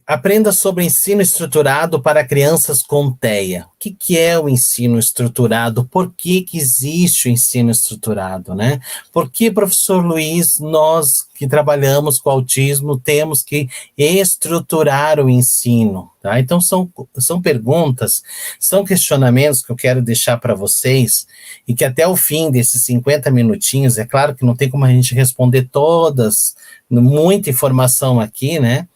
Aprenda sobre ensino estruturado para crianças com TEA. O que é o ensino estruturado? Por que existe o ensino estruturado, né? Por que, professor Luiz, nós que trabalhamos com autismo temos que estruturar o ensino? Tá? Então, são perguntas, são questionamentos que eu quero deixar para vocês e que até o fim desses 50 minutinhos, é claro que não tem como a gente responder todas, muita informação aqui, né?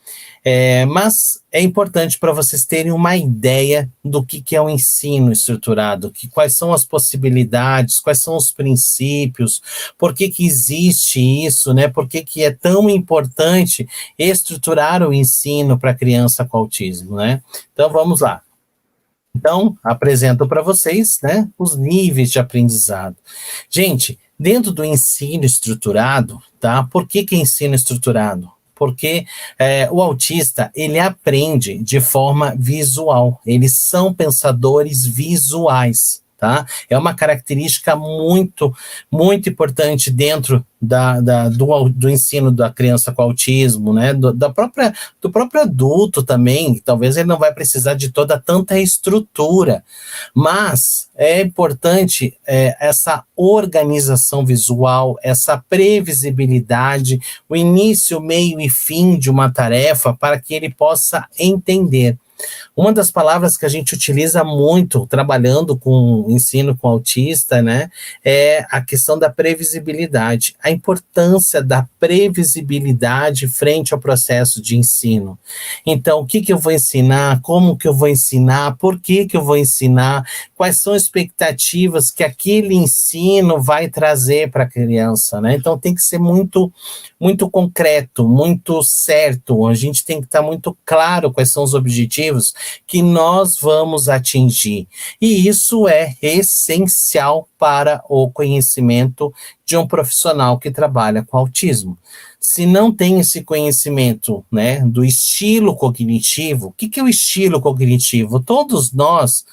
Mas é importante para vocês terem uma ideia do que é o ensino estruturado, quais são as possibilidades, quais são os princípios, por que existe isso, né? Por que é tão importante estruturar o ensino para criança com autismo, né? Então vamos lá. Então, apresento para vocês, né, os níveis de aprendizado. Gente, dentro do ensino estruturado, tá? Por que é ensino estruturado? Porque o autista, ele aprende de forma visual, eles são pensadores visuais, tá? É uma característica muito, muito importante dentro do ensino da criança com autismo, né? Do próprio adulto também, talvez ele não vai precisar de tanta estrutura, mas é importante essa organização visual, essa previsibilidade, o início, meio e fim de uma tarefa para que ele possa entender. Uma das palavras que a gente utiliza muito trabalhando com ensino com autista, né, é a questão da previsibilidade, a importância da previsibilidade frente ao processo de ensino. Então, o que eu vou ensinar, como que eu vou ensinar, por que eu vou ensinar, quais são as expectativas que aquele ensino vai trazer para a criança, né? Então, tem que ser muito, muito concreto, muito certo, a gente tem que estar muito claro quais são os objetivos que nós vamos atingir. E isso é essencial para o conhecimento de um profissional que trabalha com autismo. Se não tem esse conhecimento, né, do estilo cognitivo, o que é o estilo cognitivo? Todos nós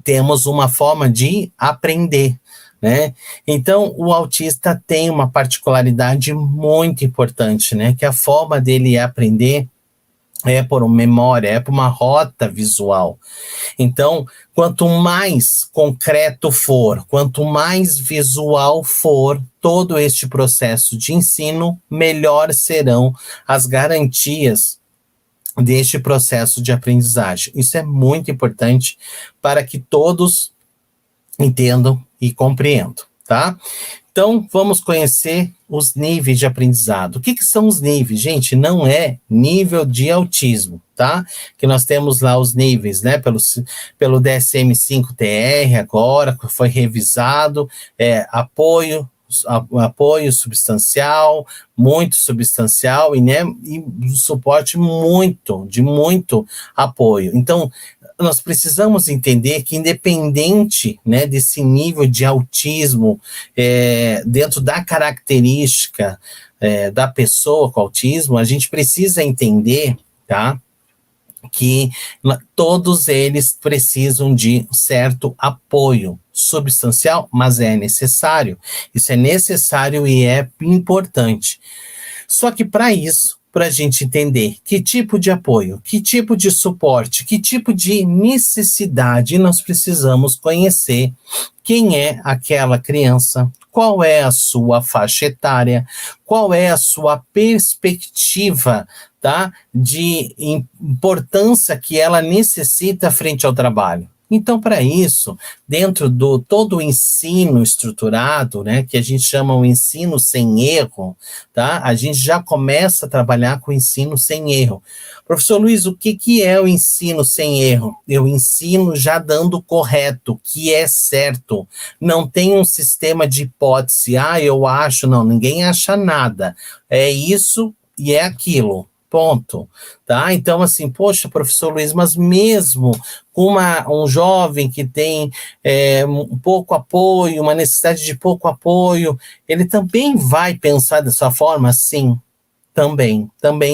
temos uma forma de aprender, né? Então, o autista tem uma particularidade muito importante, né, que a forma dele aprender é por uma memória, é por uma rota visual. Então, quanto mais concreto for, quanto mais visual for todo este processo de ensino, melhor serão as garantias deste processo de aprendizagem. Isso é muito importante para que todos entendam e compreendam, tá? Então, vamos conhecer os níveis de aprendizado. O que são os níveis? Gente, não é nível de autismo, tá? Que nós temos lá os níveis, né? Pelo DSM-5-TR agora, que foi revisado, apoio substancial, muito substancial, e suporte de muito apoio. Então, nós precisamos entender que, independente, né, desse nível de autismo, dentro da característica da pessoa com autismo, a gente precisa entender, tá, que todos eles precisam de certo apoio substancial, mas é necessário. Isso é necessário e é importante. Só que para isso, para a gente entender que tipo de apoio, que tipo de suporte, que tipo de necessidade nós precisamos conhecer quem é aquela criança, qual é a sua faixa etária, qual é a sua perspectiva, tá, de importância que ela necessita frente ao trabalho. Então, para isso, dentro do todo o ensino estruturado, né, que a gente chama o ensino sem erro, tá? A gente já começa a trabalhar com o ensino sem erro. Professor Luiz, o que é o ensino sem erro? Eu ensino já dando correto, que é certo. Não tem um sistema de hipótese, eu acho, não, ninguém acha nada. É isso e é aquilo. Ponto, tá? Então, assim, poxa, professor Luiz, mas mesmo com um jovem que tem um pouco apoio, uma necessidade de pouco apoio, ele também vai pensar dessa forma? Sim, Também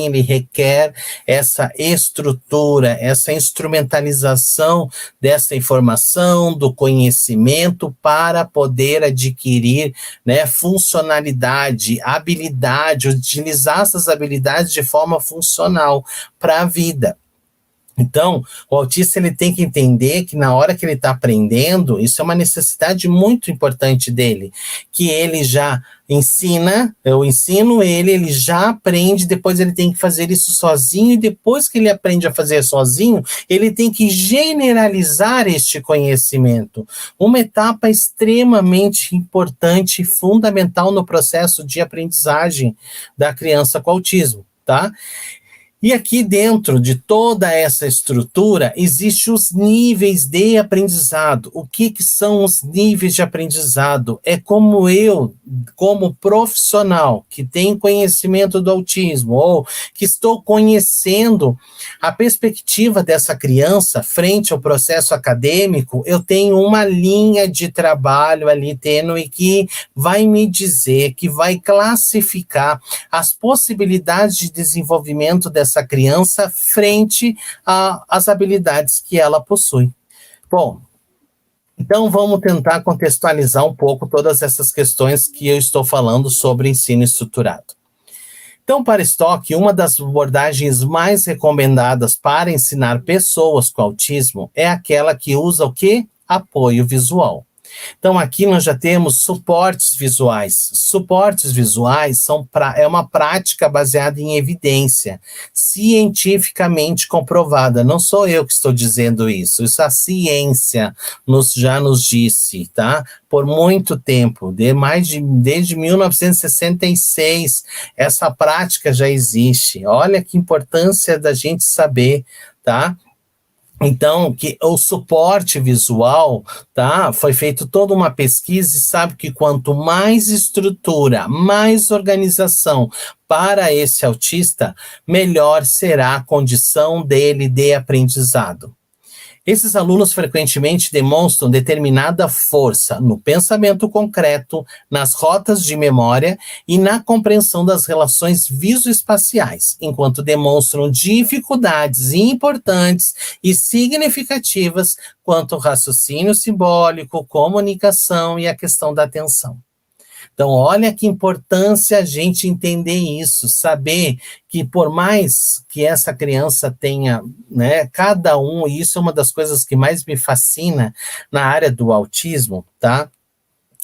ele requer essa estrutura, essa instrumentalização dessa informação, do conhecimento para poder adquirir, né, funcionalidade, habilidade, utilizar essas habilidades de forma funcional para a vida. Então, o autista ele tem que entender que na hora que ele está aprendendo, isso é uma necessidade muito importante dele, que ele já ensina, eu ensino ele, ele já aprende, depois ele tem que fazer isso sozinho, e depois que ele aprende a fazer sozinho, ele tem que generalizar este conhecimento. Uma etapa extremamente importante e fundamental no processo de aprendizagem da criança com autismo, tá? E aqui dentro de toda essa estrutura, existem os níveis de aprendizado. O que são os níveis de aprendizado? É como eu, como profissional que tem conhecimento do autismo, ou que estou conhecendo a perspectiva dessa criança frente ao processo acadêmico, eu tenho uma linha de trabalho ali tênue que vai me dizer, que vai classificar as possibilidades de desenvolvimento dessa criança frente às habilidades que ela possui. Bom, então vamos tentar contextualizar um pouco todas essas questões que eu estou falando sobre ensino estruturado. Então, para Stock, uma das abordagens mais recomendadas para ensinar pessoas com autismo é aquela que usa o quê? Apoio visual. Então, aqui nós já temos suportes visuais. Suportes visuais é uma prática baseada em evidência, cientificamente comprovada. Não sou eu que estou dizendo isso a ciência já nos disse, tá? Por muito tempo, desde 1966, essa prática já existe. Olha que importância da gente saber, tá? Então, que o suporte visual, tá? Foi feito toda uma pesquisa e sabe que quanto mais estrutura, mais organização para esse autista, melhor será a condição dele de aprendizado. Esses alunos frequentemente demonstram determinada força no pensamento concreto, nas rotas de memória e na compreensão das relações visoespaciais, enquanto demonstram dificuldades importantes e significativas quanto ao raciocínio simbólico, comunicação e a questão da atenção. Então, olha que importância a gente entender isso, saber que por mais que essa criança tenha, né, cada um, e isso é uma das coisas que mais me fascina na área do autismo, tá?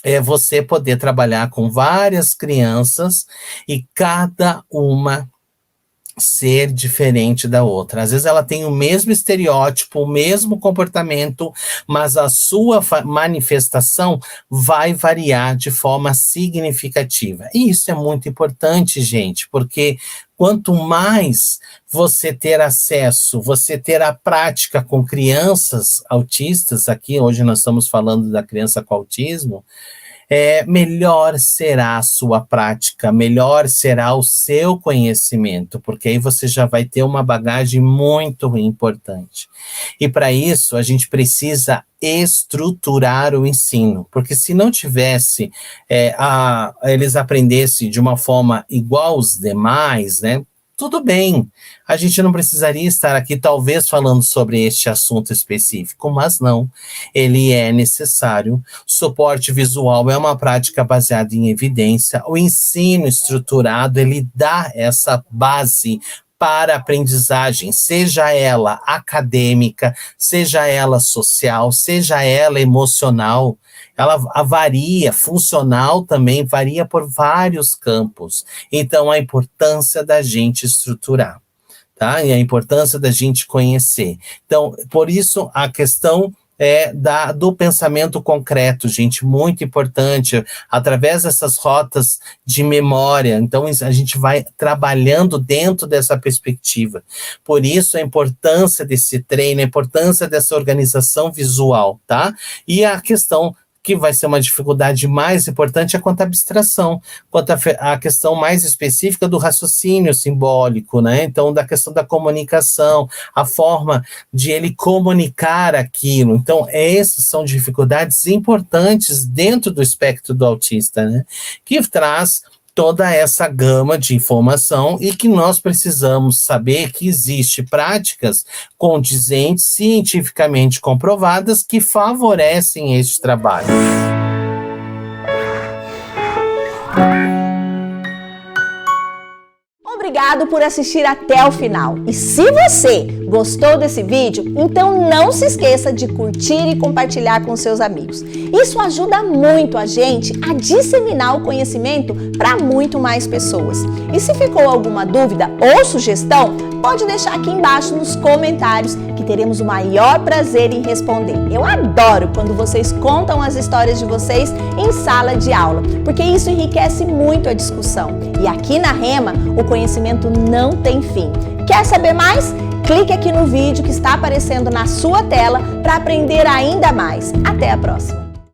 É você poder trabalhar com várias crianças e cada uma ser diferente da outra. Às vezes ela tem o mesmo estereótipo, o mesmo comportamento, mas a sua manifestação vai variar de forma significativa. E isso é muito importante, gente, porque quanto mais você ter acesso, você ter a prática com crianças autistas, aqui hoje nós estamos falando da criança com autismo, melhor será a sua prática, melhor será o seu conhecimento, porque aí você já vai ter uma bagagem muito importante. E para isso, a gente precisa estruturar o ensino, porque se não tivesse, eles aprendessem de uma forma igual aos demais, né? Tudo bem, a gente não precisaria estar aqui talvez falando sobre este assunto específico, mas não, ele é necessário. Suporte visual é uma prática baseada em evidência, o ensino estruturado, ele dá essa base para a aprendizagem, seja ela acadêmica, seja ela social, seja ela emocional, ela varia, funcional também, varia por vários campos. Então, a importância da gente estruturar, tá? E a importância da gente conhecer. Então, por isso, a questão do pensamento concreto, gente, muito importante, através dessas rotas de memória. Então, a gente vai trabalhando dentro dessa perspectiva. Por isso, a importância desse treino, a importância dessa organização visual, tá? E a questão que vai ser uma dificuldade mais importante é quanto à abstração, quanto à questão mais específica do raciocínio simbólico, né? Então, da questão da comunicação, a forma de ele comunicar aquilo. Então, essas são dificuldades importantes dentro do espectro do autista, né? Que traz toda essa gama de informação e que nós precisamos saber que existe práticas condizentes, cientificamente comprovadas, que favorecem este trabalho. Obrigado por assistir até o final. E se você gostou desse vídeo, então não se esqueça de curtir e compartilhar com seus amigos. Isso ajuda muito a gente a disseminar o conhecimento para muito mais pessoas. E se ficou alguma dúvida ou sugestão, pode deixar aqui embaixo nos comentários que teremos o maior prazer em responder. Eu adoro quando vocês contam as histórias de vocês em sala de aula, porque isso enriquece muito a discussão. E aqui na Rema, o conhecimento não tem fim. Quer saber mais? Clique aqui no vídeo que está aparecendo na sua tela para aprender ainda mais. Até a próxima!